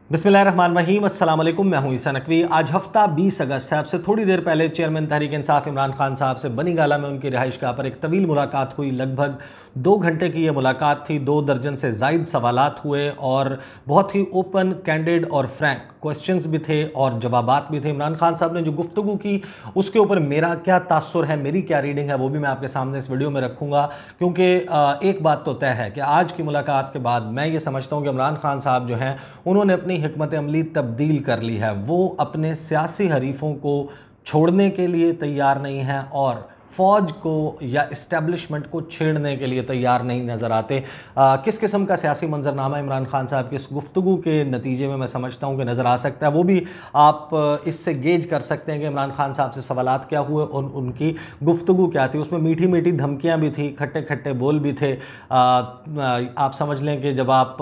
बिस्मिल्लाहिर्रहमानिर्रहीम, अस्सलाम वालेकुम। मैं हूं ईसा नकवी। आज हफ्ता 20 अगस्त है। अब से थोड़ी देर पहले चेयरमैन तहरीक इंसाफ इमरान खान साहब से बनी गाला में उनकी रिहाइशगाह पर एक तवील मुलाकात हुई। लगभग 2 घंटे की ये मुलाकात थी। 2 दर्जन से ज़ायद सवालात हुए और बहुत ही ओपन, कैंडिड और फ्रैंक क्वेश्चंस भी थे और जवाबात भी थे। इमरान खान साहब ने जो गुफ्तगू की उसके ऊपर मेरा क्या तासुर है, मेरी क्या रीडिंग है, वो भी मैं आपके सामने इस वीडियो में रखूँगा। क्योंकि एक बात तो तय है कि आज की मुलाकात के बाद मैं ये समझता हूँ कि इमरान खान साहब जो हैं उन्होंने अपनी हिकमत अमली तब्दील कर ली है। वो अपने सियासी हरीफों को छोड़ने के लिए तैयार नहीं हैं और फ़ौज को या इस्टेब्लिशमेंट को छेड़ने के लिए तैयार नहीं नज़र आते। किस किस्म का सियासी मंजरनामा इमरान खान साहब की इस गुफ्तगू के नतीजे में मैं समझता हूँ कि नज़र आ सकता है, वो भी आप इससे गेज कर सकते हैं कि इमरान खान साहब से सवालात क्या हुए और उनकी गुफ्तगू क्या थी। उसमें मीठी मीठी धमकियाँ भी थी, खट्टे खट्टे बोल भी थे। आप समझ लें कि जब आप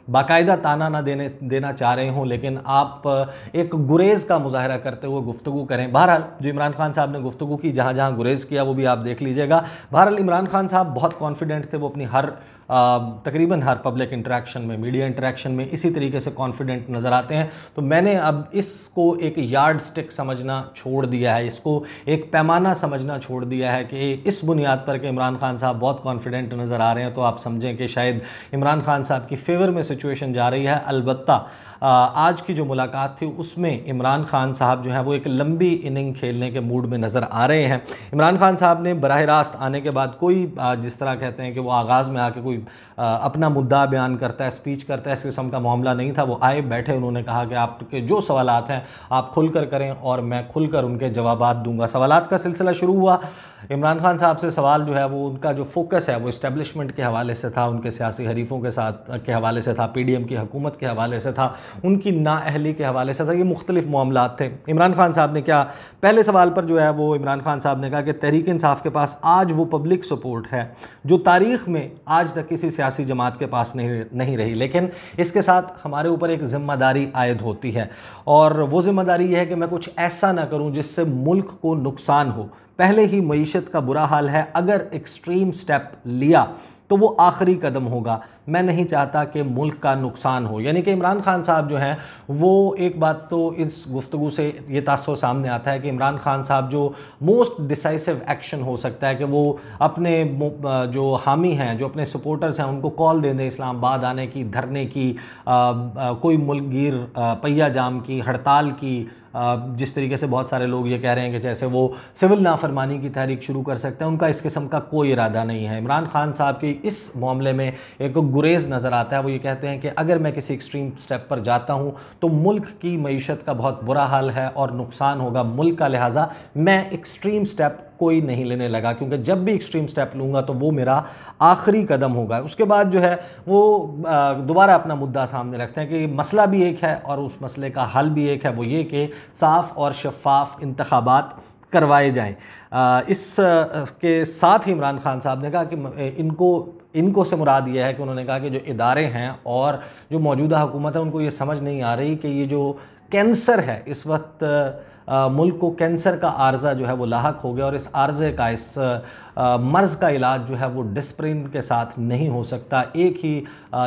बाकायदा ताना ना देना चाह रहे हों लेकिन आप एक गुरेज़ का मुजाहरा करते हुए गुफ्तगू करें। बहरहाल जो इमरान खान साहब ने गुफ्तगू की, जहाँ जहाँ गुरेज़ किया वो भी आप देख लीजिएगा। बहरहाल इमरान खान साहब बहुत कॉन्फिडेंट थे। वो अपनी तकरीबन हर पब्लिक इंटरेक्शन में, मीडिया इंटरेक्शन में इसी तरीके से कॉन्फिडेंट नज़र आते हैं। तो मैंने अब इसको एक यार्ड स्टिक समझना छोड़ दिया है, इसको एक पैमाना समझना छोड़ दिया है कि इस बुनियाद पर कि इमरान खान साहब बहुत कॉन्फिडेंट नज़र आ रहे हैं तो आप समझें कि शायद इमरान खान साहब की फेवर में सिचुएशन जा रही है। अलबत्ता आज की जो मुलाकात थी उसमें इमरान खान साहब जो है वो एक लंबी इनिंग खेलने के मूड में नज़र आ रहे हैं। इमरान खान साहब ने बराह रास्त आने के बाद कोई जिस तरह कहते हैं कि वो आगाज़ में आके कोई अपना मुद्दा बयान करता है, स्पीच करता है, इस किस्म का मामला नहीं था। वो आए, बैठे, उन्होंने कहा कि आपके जो सवालात हैं आप खुलकर करें और मैं खुलकर उनके जवाबात दूंगा। सवालात का सिलसिला शुरू हुआ। इमरान खान साहब से सवाल जो है वो उनका जो फोकस है वो इस्टेब्लिशमेंट के हवाले से था, उनके सियासी हरीफों के साथ के हवाले से था, पीडीएम की हुकूमत के हवाले से था, उनकी नाअहली के हवाले से था। ये मुख्तलिफ मामलात थे। इमरान खान साहब ने क्या, पहले सवाल पर जो है वो इमरान खान साहब ने कहा कि तहरीक इंसाफ के पास आज वो पब्लिक सपोर्ट है जो तारीख़ में आज तक किसी सियासी जमात के पास नहीं रही। लेकिन इसके साथ हमारे ऊपर एक ज़िम्मेदारी आयद होती है और वो ज़िम्मेदारी ये है कि मैं कुछ ऐसा ना करूं जिससे मुल्क को नुकसान हो। पहले ही मईशत का बुरा हाल है, अगर एक्सट्रीम स्टेप लिया तो वो आखिरी कदम होगा। मैं नहीं चाहता कि मुल्क का नुकसान हो। यानी कि इमरान खान साहब जो हैं वो, एक बात तो इस गुफ्तगू से ये तासुर सामने आता है कि इमरान खान साहब जो मोस्ट डिसाइसिव एक्शन हो सकता है कि वो अपने जो हामी हैं, जो अपने सपोर्टर्स हैं, उनको कॉल दे दें इस्लामाबाद आने की, धरने की, कोई मुल्कगीर पहिया जाम की, हड़ताल की। जिस तरीके से बहुत सारे लोग ये कह रहे हैं कि जैसे वो सिविल नाफरमानी की तहरीक शुरू कर सकते हैं, उनका इस किस्म का कोई इरादा नहीं है। इमरान खान साहब की इस मामले में एक गुरेज नज़र आता है। वो ये कहते हैं कि अगर मैं किसी एक्सट्रीम स्टेप पर जाता हूँ तो मुल्क की मईशत का बहुत बुरा हाल है और नुकसान होगा मुल्क का, लिहाजा मैं एक्सट्रीम स्टेप कोई नहीं लेने लगा, क्योंकि जब भी एक्सट्रीम स्टेप लूँगा तो वो मेरा आखिरी कदम होगा। उसके बाद जो है वो दोबारा अपना मुद्दा सामने रखते हैं कि मसला भी एक है और उस मसले का हल भी एक है, वो ये कि साफ़ और शफ़ाफ़ इंतखाबात करवाए जाएँ। इस के साथ ही इमरान खान साहब ने कहा कि इनको से मुराद ये है कि उन्होंने कहा कि जो इदारे हैं और जो मौजूदा हुकूमत है उनको ये समझ नहीं आ रही कि ये जो कैंसर है इस वक्त मुल्क को कैंसर का आर्ज़ा जो है वो लाहक हो गया और इस आर्ज़े का, इस मर्ज़ का इलाज जो है वो डिस्प्रिन के साथ नहीं हो सकता। एक ही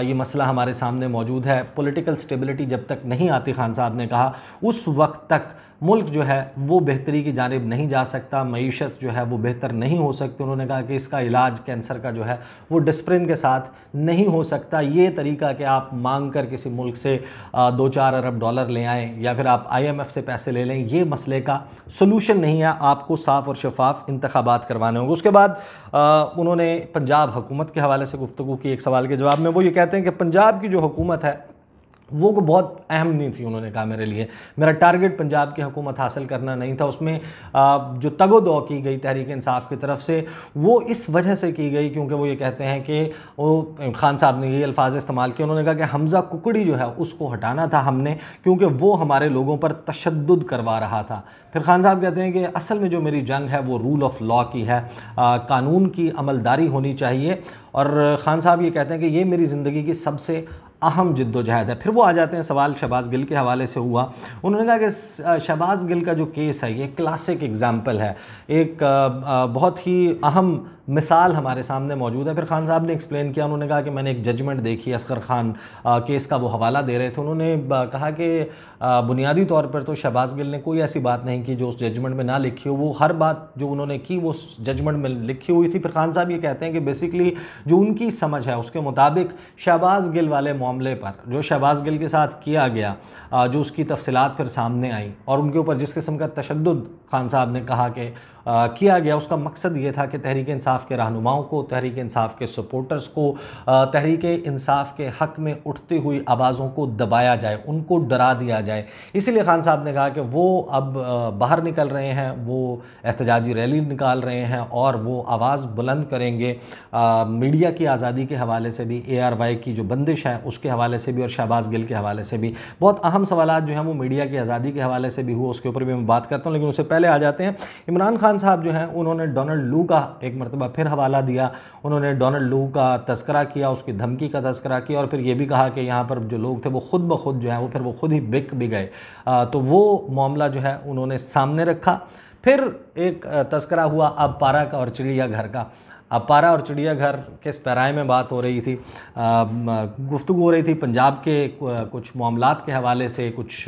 ये मसला हमारे सामने मौजूद है, पॉलिटिकल स्टेबिलिटी जब तक नहीं आती, खान साहब ने कहा, उस वक्त तक मुल्क जो है वो बेहतरी की जानिब नहीं जा सकता, मईशत जो है वो बेहतर नहीं हो सकती। उन्होंने कहा कि इसका इलाज कैंसर का जो है वो डिस्प्रिन के साथ नहीं हो सकता। ये तरीका कि आप मांग कर किसी मुल्क से 2-4 अरब डॉलर ले आएँ या फिर आप IMF से पैसे ले लें, ये मसले का सलूशन नहीं है। आपको साफ़ और शफाफ इंतखाबात करवाने होंगे। उसके बाद उन्होंने पंजाब हुकूमत के हवाले से गुफ्तगू की। एक सवाल के जवाब में वो ये कहते हैं कि पंजाब की जो हुकूमत है वो बहुत अहम नहीं थी। उन्होंने कहा मेरे लिए, मेरा टारगेट पंजाब की हुकूमत हासिल करना नहीं था। उसमें जो तगोदो की गई तहरीक इंसाफ की तरफ से वो इस वजह से की गई क्योंकि वो ये कहते हैं कि वो, खान साहब ने ये अल्फाज इस्तेमाल किए, उन्होंने कहा कि हमज़ा कुकड़ी जो है उसको हटाना था हमने, क्योंकि वो हमारे लोगों पर तशद्दुद करवा रहा था। फिर खान साहब कहते हैं कि असल में जो मेरी जंग है वो रूल ऑफ लॉ की है, कानून की अमलदारी होनी चाहिए। और ख़ान साहब ये कहते हैं कि ये मेरी ज़िंदगी की सबसे अहम जद्दोजहद है। फिर वो आ जाते हैं, सवाल शहबाज गिल के हवाले से हुआ। उन्होंने कहा कि शहबाज गिल का जो केस है ये क्लासिक एग्जाम्पल है, एक बहुत ही अहम मिसाल हमारे सामने मौजूद है। फिर खान साहब ने एक्सप्लेन किया, उन्होंने कहा कि मैंने एक जजमेंट देखी, असगर खान केस का वो हवाला दे रहे थे। उन्होंने कहा कि बुनियादी तौर पर तो शहबाज गिल ने कोई ऐसी बात नहीं की जो उस जजमेंट में ना लिखी हो, वो हर बात जो उन्होंने की वो उस जजमेंट में लिखी हुई थी। फिर खान साहब ये कहते हैं कि बेसिकली जो उनकी समझ है उसके मुताबिक शहबाज गिल वाले मामले पर जो शहबाज गिल के साथ किया गया, जो उसकी तफसीलात फिर सामने आई और उनके ऊपर जिस किस्म का तशद्दुद खान साहब ने कहा कि किया गया, उसका मकसद ये था कि तहरीक इंसाफ के रहनुमाओं को, तहरीक इंसाफ के सपोर्टर्स को, तहरीक इंसाफ के हक़ में उठती हुई आवाज़ों को दबाया जाए, उनको डरा दिया जाए। इसीलिए खान साहब ने कहा कि वो अब बाहर निकल रहे हैं, वो एहतजाजी रैली निकाल रहे हैं और वो आवाज़ बुलंद करेंगे। मीडिया की आज़ादी के हवाले से भी, ARY की जो बंदिश है उसके हवाले से भी और शहबाज गिल के हवाले से भी बहुत अहम सवालात जो हैं वो मीडिया की आज़ादी के हवाले से भी हुआ, उसके ऊपर भी मैं बात करता हूँ। लेकिन उससे पहले आ जाते हैं इमरान खान साहब जो हैं उन्होंने डोनाल्ड लू का एक मरतबा फिर हवाला दिया। उन्होंने डोनाल्ड लू का तस्करा किया, उसकी धमकी का तस्करा किया और फिर ये भी कहा कि यहाँ पर जो लोग थे वो खुद ब खुद जो है वो फिर वो खुद ही बिक भी गए। तो वो मामला जो है उन्होंने सामने रखा। फिर एक तस्करा हुआ अब पारा का और चिड़ियाघर का। अब पारा और चिड़ियाघर के पैराए में बात हो रही थी, गुफ्तगू हो रही थी पंजाब के कुछ मामलात के हवाले से, कुछ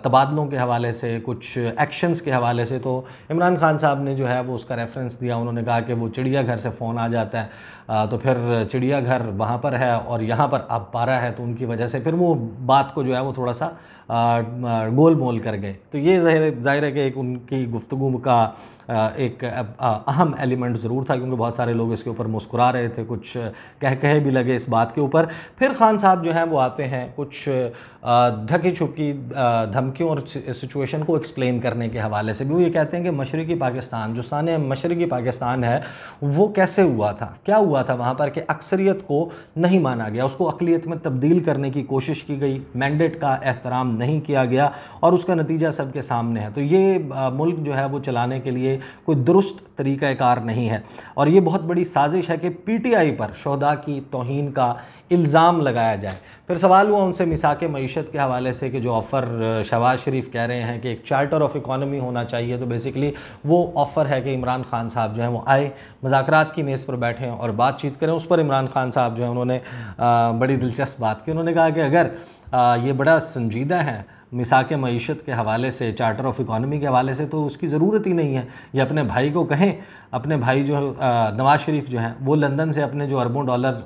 तबादलों के हवाले से, कुछ एक्शंस के हवाले से। तो इमरान खान साहब ने जो है वो उसका रेफरेंस दिया। उन्होंने कहा कि वो चिड़ियाघर से फ़ोन आ जाता है, तो फिर चिड़ियाघर वहाँ पर है और यहाँ पर अब पारा है, तो उनकी वजह से फिर वो बात को जो है वो थोड़ा सा गोल मोल कर गए। तो ये ज़ाहिर है कि एक उनकी गुफ्तगू का एक अहम एलिमेंट ज़रूर था, क्योंकि बहुत सारे लोग इसके ऊपर मुस्कुरा रहे थे, कुछ कहे भी लगे इस बात के ऊपर। फिर खान साहब जो हैं वो आते हैं कुछ ढकी छुपकी धमकियों और सिचुएशन को एक्सप्लेन करने के हवाले से भी। वो ये कहते हैं कि मशरक़ी पाकिस्तान, जो साने मशरक़ी पाकिस्तान है वो कैसे हुआ था, क्या हुआ था वहाँ पर कि अक्सरियत को नहीं माना गया, उसको अक़लियत में तब्दील करने की कोशिश की गई, मैंडेट का एहतराम नहीं किया गया और उसका नतीजा सबके सामने है। तो ये मुल्क जो है वो चलाने के लिए कोई दुरुस्त तरीक़ाकार नहीं है और ये बहुत बड़ी साजिश है कि PTI पर शोहदा की तौहीन का इल्ज़ाम लगाया जाए। फिर सवाल हुआ उनसे मिसाक़े मईशत के हवाले से कि जो ऑफ़र शहबाज शरीफ कह रहे हैं कि एक चार्टर ऑफ इकॉनमी होना चाहिए, तो बेसिकली वो ऑफ़र है कि इमरान खान साहब जो हैं वो आए, मुज़ाकरात की मेज़ पर बैठें और बातचीत करें। उस पर इमरान खान साहब जो हैं उन्होंने बड़ी दिलचस्प बात की। उन्होंने कहा कि अगर ये बड़ा संजीदा है मिसाक़े मईशत के हवाले से, चार्टर ऑफ इकॉनमी के हवाले से, तो उसकी ज़रूरत ही नहीं है। ये अपने भाई को कहें, अपने भाई जो नवाज़ शरीफ जो हैं वो लंदन से अपने जो अरबों डॉलर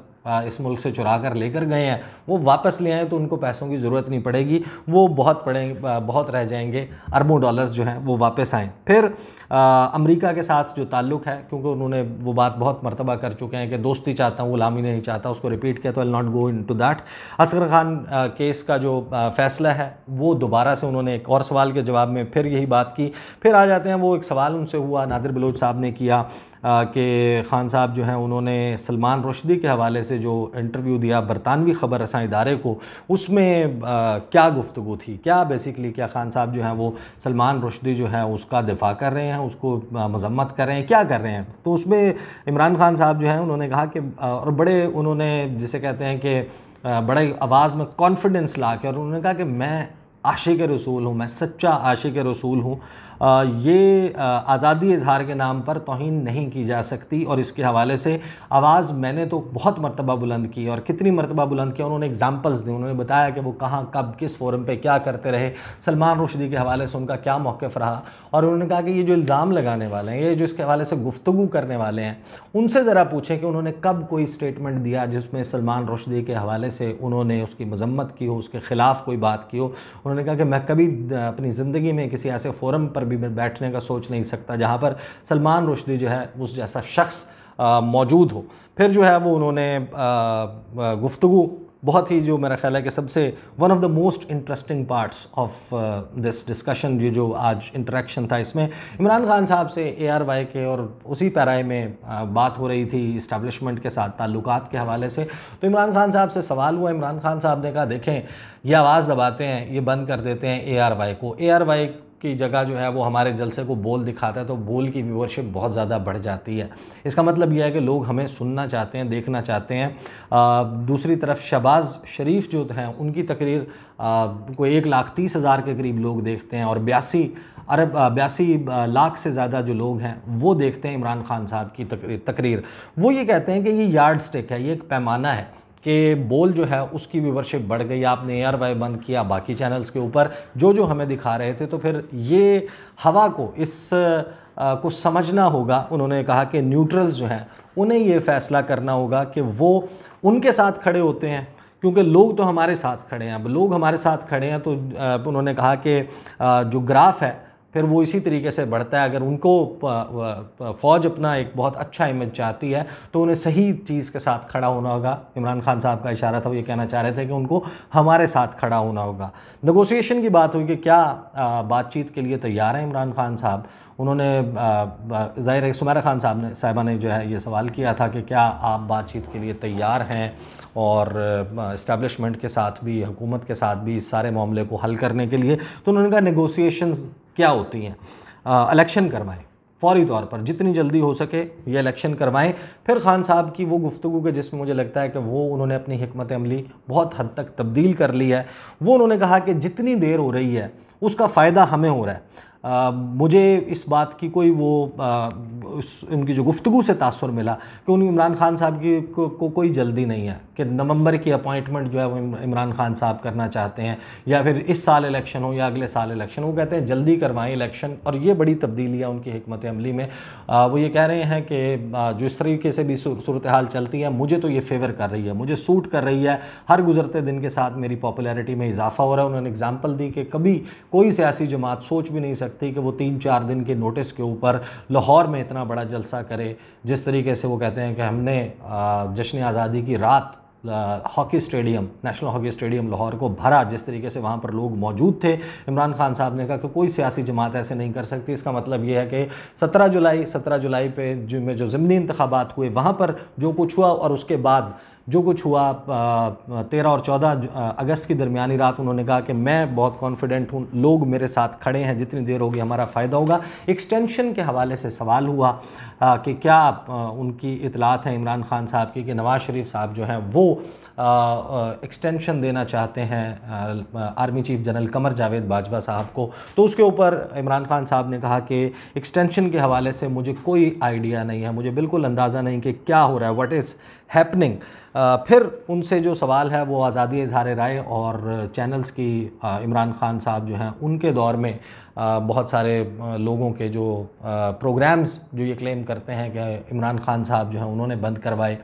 इस मुल्क से चुरा कर लेकर गए हैं वो वापस ले आएँ, तो उनको पैसों की ज़रूरत नहीं पड़ेगी, वो बहुत रह जाएंगे, अरबों डॉलर्स जो हैं वो वापस आएँ। फिर अमेरिका के साथ जो ताल्लुक़ है, क्योंकि उन्होंने वो बात बहुत मरतबा कर चुके हैं कि दोस्ती चाहता हूँ, गुलामी नहीं चाहता, उसको रिपीट किया, तो I not go into that. Asgar Khan case का जो फ़ैसला है वो दोबारा से उन्होंने एक और सवाल के जवाब में फिर यही बात की। फिर आ जाते हैं, वो एक सवाल उनसे हुआ, नादिर बलोच साहब ने किया कि खान साहब जो हैं उन्होंने सलमान रुश्दी के हवाले से जो इंटरव्यू दिया बरतानवी ख़बर रसां इदारे को, उसमें क्या गुफ्तगू थी, क्या बेसिकली क्या खान साहब जो हैं वो सलमान रुश्दी जो है उसका दिफा कर रहे हैं, उसको मजम्मत कर रहे हैं, क्या कर रहे हैं। तो उसमें इमरान खान साहब जो हैं उन्होंने कहा कि और बड़े उन्होंने जिसे कहते हैं कि बड़े आवाज़ में कॉन्फिडेंस ला के और उन्होंने कहा कि मैं आशिक़ रसूल हूँ, मैं सच्चा आशिक़ रसूल हूँ, ये आज़ादी इजहार के नाम पर तौहीन नहीं की जा सकती। और इसके हवाले से आवाज़ मैंने तो बहुत मरतबा बुलंद की और कितनी मरतबा बुलंद किया, उन्होंने एग्जाम्पल्स दी, उन्होंने बताया कि वो कहाँ कब किस फोरम पे क्या करते रहे, सलमान रुश्दी के हवाले से उनका क्या मौक़िफ़ रहा। और उन्होंने कहा कि ये जो इल्ज़ाम लगाने वाले हैं, ये जो इसके हवाले से गुफ्तगू करने वाले हैं, उनसे ज़रा पूछें कि उन्होंने कब कोई स्टेटमेंट दिया जिसमें सलमान रुश्दी के हवाले से उन्होंने उसकी मजम्मत की हो, उसके ख़िलाफ़ कोई बात की हो। उन्होंने कहा कि मैं कभी अपनी ज़िंदगी में किसी ऐसे फोरम पर भी मैं बैठने का सोच नहीं सकता जहाँ पर सलमान रुश्दी जो है उस जैसा शख्स मौजूद हो। फिर जो है वो उन्होंने गुफ्तगू बहुत ही, जो मेरा ख्याल है कि सबसे one of the most interesting parts of this discussion, ये जो आज इंटरेक्शन था, इसमें इमरान खान साहब से ARY के और उसी पैराए में बात हो रही थी इस्टेब्लिशमेंट के साथ ताल्लुकात के हवाले से। तो इमरान खान साहब से सवाल हुआ, इमरान खान साहब ने कहा देखें ये आवाज़ दबाते हैं, ये बंद कर देते हैं ARY को, ARY की जगह जो है वो हमारे जलसे को बोल दिखाता है तो बोल की व्यूअरशिप बहुत ज़्यादा बढ़ जाती है। इसका मतलब यह है कि लोग हमें सुनना चाहते हैं, देखना चाहते हैं। दूसरी तरफ शहबाज शरीफ जो हैं उनकी तकरीर कोई 1,30,000 के करीब लोग देखते हैं और 82 लाख से ज़्यादा जो लोग हैं वो देखते हैं इमरान खान साहब की तकरीर। वो ये कहते हैं कि ये यार्ड स्टिक है, ये एक पैमाना है कि बोल जो है उसकी व्यूवरशिप बढ़ गई, आपने ARY बंद किया बाकी चैनल्स के ऊपर जो हमें दिखा रहे थे, तो फिर ये हवा को को समझना होगा। उन्होंने कहा कि न्यूट्रल्स जो हैं उन्हें ये फ़ैसला करना होगा कि वो उनके साथ खड़े होते हैं, क्योंकि लोग तो हमारे साथ खड़े हैं। अब लोग हमारे साथ खड़े हैं तो उन्होंने कहा कि जो ग्राफ है फिर वो इसी तरीके से बढ़ता है। अगर उनको फ़ौज अपना एक बहुत अच्छा इमेज चाहती है तो उन्हें सही चीज़ के साथ खड़ा होना होगा। इमरान खान साहब का इशारा था, वो ये कहना चाह रहे थे कि उनको हमारे साथ खड़ा होना होगा। नेगोशिएशन की बात हुई कि क्या बातचीत के लिए तैयार हैं इमरान खान साहब। उन्होंने ज़ाहिर है सुमेरा खान साहिबा ने जो है ये सवाल किया था कि क्या आप बातचीत के लिए तैयार हैं और इस्टेब्लिशमेंट के साथ भी, हुकूमत के साथ भी इस सारे मामले को हल करने के लिए। तो उन्होंने कहा नेगोशिएशंस क्या होती हैं, इलेक्शन करवाएं फौरी तौर पर, जितनी जल्दी हो सके ये इलेक्शन करवाएं। फिर खान साहब की वो गुफ्तगू के जिसमें मुझे लगता है कि वो उन्होंने अपनी हिकमत अमली बहुत हद तक तब्दील कर ली है। वो उन्होंने कहा कि जितनी देर हो रही है उसका फ़ायदा हमें हो रहा है। मुझे इस बात की कोई उनकी जो गुफ्तगू से तासुर मिला कि उन इमरान खान साहब की को कोई जल्दी नहीं है कि नवंबर की अपॉइंटमेंट जो है वो इमरान खान साहब करना चाहते हैं या फिर इस साल इलेक्शन हो या अगले साल इलेक्शन। वो कहते हैं जल्दी करवाएं इलेक्शन, और ये बड़ी तब्दीली है उनकी हिकमत अमली में। वो ये कह रहे हैं कि जो इस तरीके से भी सूरत हाल चलती है मुझे तो ये फेवर कर रही है, मुझे सूट कर रही है। हर गुजरते दिन के साथ मेरी पॉपुलैरिटी में इजाफा हो रहा है। उन्होंने एग्जाम्पल दी कि कभी कोई सियासी जमात सोच भी नहीं सकती कि वो 3-4 दिन के नोटिस के ऊपर लाहौर में इतना बड़ा जलसा करे। जिस तरीके से वो कहते हैं कि हमने जश्न आज़ादी की रात hockey stadium, national hockey stadium Lahore को भरा, जिस तरीके से वहाँ पर लोग मौजूद थे। इमरान खान साहब ने कहा कि कोई सियासी जमात ऐसे नहीं कर सकती। इसका मतलब ये है कि 17 जुलाई पे जो ज़िमनी इंतखाबात हुए वहाँ पर जो कुछ हुआ और उसके बाद जो कुछ हुआ 13 और 14 अगस्त की दरमियानी रात, उन्होंने कहा कि मैं बहुत कॉन्फिडेंट हूँ, लोग मेरे साथ खड़े हैं, जितनी देर होगी हमारा फ़ायदा होगा। एक्सटेंशन के हवाले से सवाल हुआ कि क्या उनकी इतलात हैं इमरान खान साहब की कि नवाज़ शरीफ साहब जो हैं वो एक्सटेंशन देना चाहते हैं army chief general Qamar Javed Bajwa साहब को। तो उसके ऊपर इमरान खान साहब ने कहा कि एक्सटेंशन के हवाले से मुझे कोई आइडिया नहीं है, मुझे बिल्कुल अंदाज़ा नहीं कि क्या हो रहा है, व्हाट इज़ हैपनिंग। फिर उनसे जो सवाल है वो आज़ादी इज़हार राय और चैनल्स की, इमरान खान साहब जो हैं उनके दौर में बहुत सारे लोगों के जो प्रोग्राम्स जो ये क्लेम करते हैं कि इमरान खान साहब जो हैं उन्होंने बंद करवाए,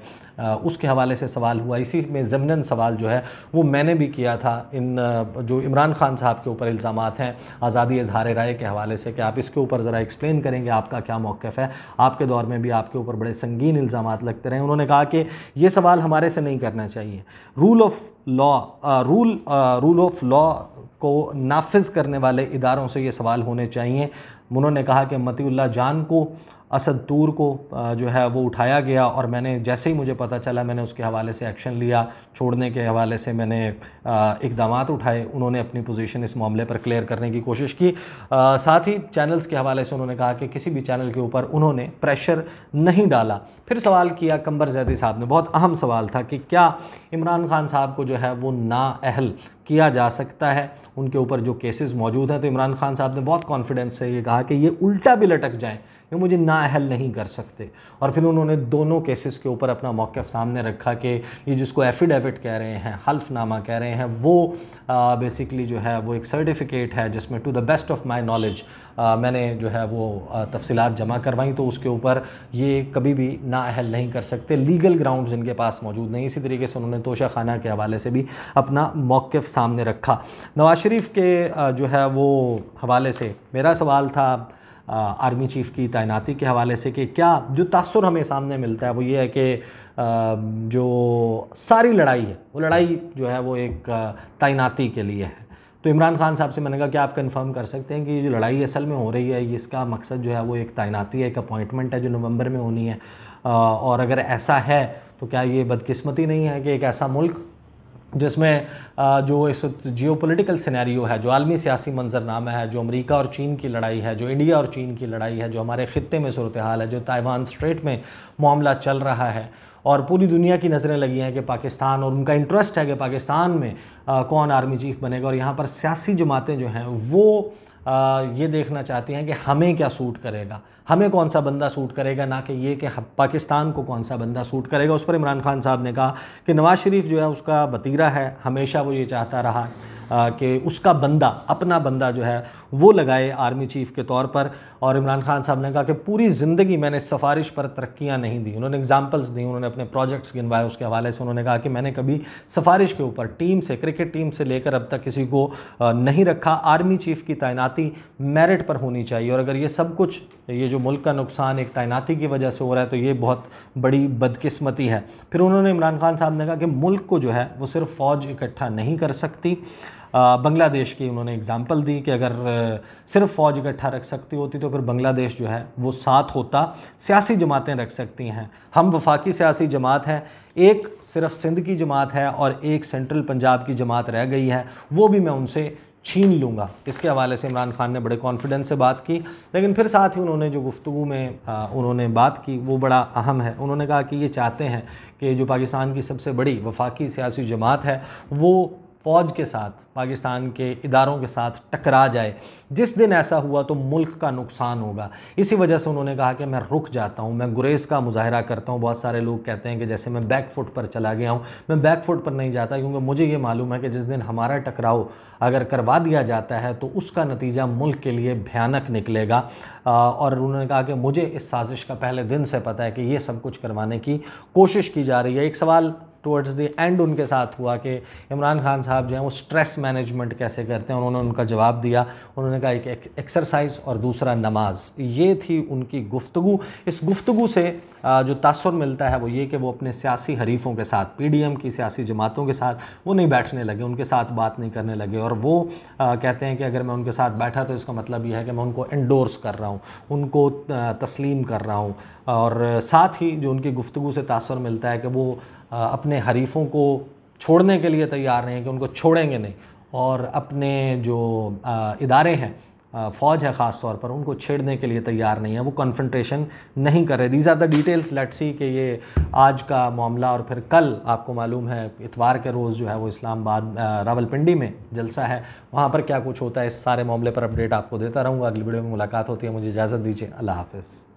उसके हवाले से सवाल हुआ। इसी में ज़मनन सवाल जो है वो मैंने भी किया था इन जो इमरान खान साहब के ऊपर इल्ज़ामात हैं आज़ादी इज़हार राय के हवाले से, कि आप इसके ऊपर ज़रा एक्सप्लेन करेंगे, आपका क्या मौक़िफ़ है। आपके दौर में भी आपके ऊपर बड़े संगीन इल्ज़ामात लगते रहे। उन्होंने कहा कि ये सवाल हमारे से नहीं करना चाहिए, रूल ऑफ लॉ को नाफिज करने वाले इदारों से ये सवाल होने चाहिए। उन्होंने कहा कि मतीउल्लाह जान को, असद तूर को जो है वो उठाया गया और मैंने जैसे ही मुझे पता चला मैंने उसके हवाले से एक्शन लिया, छोड़ने के हवाले से मैंने इक़दामात उठाए। उन्होंने अपनी पोजीशन इस मामले पर क्लियर करने की कोशिश की। साथ ही चैनल्स के हवाले से उन्होंने कहा कि किसी भी चैनल के ऊपर उन्होंने प्रेशर नहीं डाला। फिर सवाल किया कंबर जैदी साहब ने, बहुत अहम सवाल था कि क्या इमरान खान साहब को जो है वो नाअहल किया जा सकता है, उनके ऊपर जो केसेस मौजूद हैं। तो इमरान खान साहब ने बहुत कॉन्फिडेंस से ये कहा कि ये उल्टा भी लटक जाएं, ये मुझे नाअहल नहीं कर सकते। और फिर उन्होंने दोनों केसेस के ऊपर अपना मौक़िफ़ सामने रखा कि ये जिसको एफिडेविट कह रहे हैं, हल्फनामा कह रहे हैं, वो बेसिकली जो है वो एक सर्टिफिकेट है जिसमें to the best of my knowledge मैंने जो है वो तफसीलात जमा करवाई, तो उसके ऊपर ये कभी भी नाअहल नहीं कर सकते, लीगल ग्राउंड्स इनके पास मौजूद नहीं। इसी तरीके से उन्होंने तोशा खाना के हवाले से भी अपना मौक़िफ़ सामने रखा। नवाज़ शरीफ के जो है वो हवाले से मेरा सवाल था आर्मी चीफ़ की तैनाती के हवाले से कि क्या जो तासुर हमें सामने मिलता है वो ये है कि जो सारी लड़ाई है वो लड़ाई जो है वो एक तैनाती के लिए है। तो इमरान खान साहब से मैंने कहा कि आप कंफर्म कर सकते हैं कि ये जो लड़ाई असल में हो रही है ये इसका मकसद जो है वो एक तैनाती है, एक अपॉइंटमेंट है जो नवंबर में होनी है, और अगर ऐसा है तो क्या ये बदकिस्मती नहीं है कि एक ऐसा मुल्क जिसमें जो इस वक्त जियोपॉलिटिकल सिनेरियो है, जो आलमी सियासी मंजरनामा है, जो अमेरिका और चीन की लड़ाई है, जो इंडिया और चीन की लड़ाई है, जो हमारे ख़ित्ते में सूरत हाल है, जो ताइवान स्ट्रेट में मामला चल रहा है और पूरी दुनिया की नज़रें लगी हैं कि पाकिस्तान, और उनका इंटरेस्ट है कि पाकिस्तान में कौन आर्मी चीफ़ बनेगा, और यहाँ पर सियासी जमातें जो हैं वो ये देखना चाहती हैं कि हमें क्या सूट करेगा, हमें कौन सा बंदा सूट करेगा, ना कि ये कि पाकिस्तान को कौन सा बंदा सूट करेगा। उस पर इमरान खान साहब ने कहा कि नवाज़ शरीफ जो है उसका वतीरा है, हमेशा वो ये चाहता रहा कि उसका बंदा, अपना बंदा जो है वो लगाए आर्मी चीफ़ के तौर पर। और इमरान खान साहब ने कहा कि पूरी ज़िंदगी मैंने सिफारिश पर तरक्कियाँ नहीं दी। उन्होंने एग्जांपल्स दी, उन्होंने अपने प्रोजेक्ट्स गिनवाए, उसके हवाले से उन्होंने कहा कि मैंने कभी सिफारिश के ऊपर टीम से, क्रिकेट टीम से लेकर अब तक किसी को नहीं रखा। आर्मी चीफ़ की तैनाती मेरिट पर होनी चाहिए, और अगर ये सब कुछ, ये जो मुल्क का नुकसान एक तैनाती की वजह से हो रहा है, तो ये बहुत बड़ी बदकिस्मती है। फिर उन्होंने, इमरान खान साहब ने कहा कि मुल्क को जो है वो सिर्फ फ़ौज इकट्ठा नहीं कर सकती। बांग्लादेश की उन्होंने एग्जांपल दी कि अगर सिर्फ फ़ौज इकट्ठा रख सकती होती तो फिर बांग्लादेश जो है वो साथ होता। सियासी जमातें रख सकती हैं, हम वफाकी सियासी जमात हैं, एक सिर्फ सिंध की जमात है और एक सेंट्रल पंजाब की जमात रह गई है, वो भी मैं उनसे छीन लूँगा। इसके हवाले से इमरान खान ने बड़े कॉन्फिडेंस से बात की। लेकिन फिर साथ ही उन्होंने जो गुफ्तगू में उन्होंने बात की वो बड़ा अहम है। उन्होंने कहा कि ये चाहते हैं कि जो पाकिस्तान की सबसे बड़ी वफाकी सियासी जमात है वो फ़ौज के साथ, पाकिस्तान के इदारों के साथ टकरा जाए। जिस दिन ऐसा हुआ तो मुल्क का नुकसान होगा। इसी वजह से उन्होंने कहा कि मैं रुक जाता हूँ, मैं गुरेज़ का मुजाहरा करता हूँ। बहुत सारे लोग कहते हैं कि जैसे मैं बैक फुट पर चला गया हूँ, मैं बैक फुट पर नहीं जाता, क्योंकि मुझे ये मालूम है कि जिस दिन हमारा टकराव अगर करवा दिया जाता है तो उसका नतीजा मुल्क के लिए भयानक निकलेगा। और उन्होंने कहा कि मुझे इस साजिश का पहले दिन से पता है कि ये सब कुछ करवाने की कोशिश की जा रही है। एक सवाल टुवर्ड्स द एंड उनके साथ हुआ कि इमरान खान साहब जो हैं वो स्ट्रेस मैनेजमेंट कैसे करते हैं। उन्होंने उनका जवाब दिया, उन्होंने कहा एक एक्सरसाइज और दूसरा नमाज। ये थी उनकी गुफ्तगू। इस गुफ्तगू से जो तासुर मिलता है वो ये कि वो अपने सियासी हरीफों के साथ, पीडीएम की सियासी जमातों के साथ वो नहीं बैठने लगे, उनके साथ बात नहीं करने लगे। और वो कहते हैं कि अगर मैं उनके साथ बैठा तो इसका मतलब ये है कि मैं उनको एंडोर्स कर रहा हूँ, उनको तस्लीम कर रहा हूँ। और साथ ही जो उनकी गुफ्तगू से तासुर मिलता है कि वो अपने हरीफों को छोड़ने के लिए तैयार नहीं है, कि उनको छोड़ेंगे नहीं, और अपने जो इदारे हैं, फ़ौज है ख़ास तौर पर, उनको छेड़ने के लिए तैयार नहीं है, वो कन्फ्रंटेशन नहीं कर रहे। These are the details, let's see कि ये आज का मामला। और फिर कल आपको मालूम है इतवार के रोज़ जो है वो इस्लामाबाद रावलपिंडी में जलसा है, वहाँ पर क्या कुछ होता है, इस सारे मामले पर अपडेट आपको देता रहूँगा। अगली वीडियो में मुलाकात होती है, मुझे इजाज़त दीजिए, अल्लाह हाफ़िज़।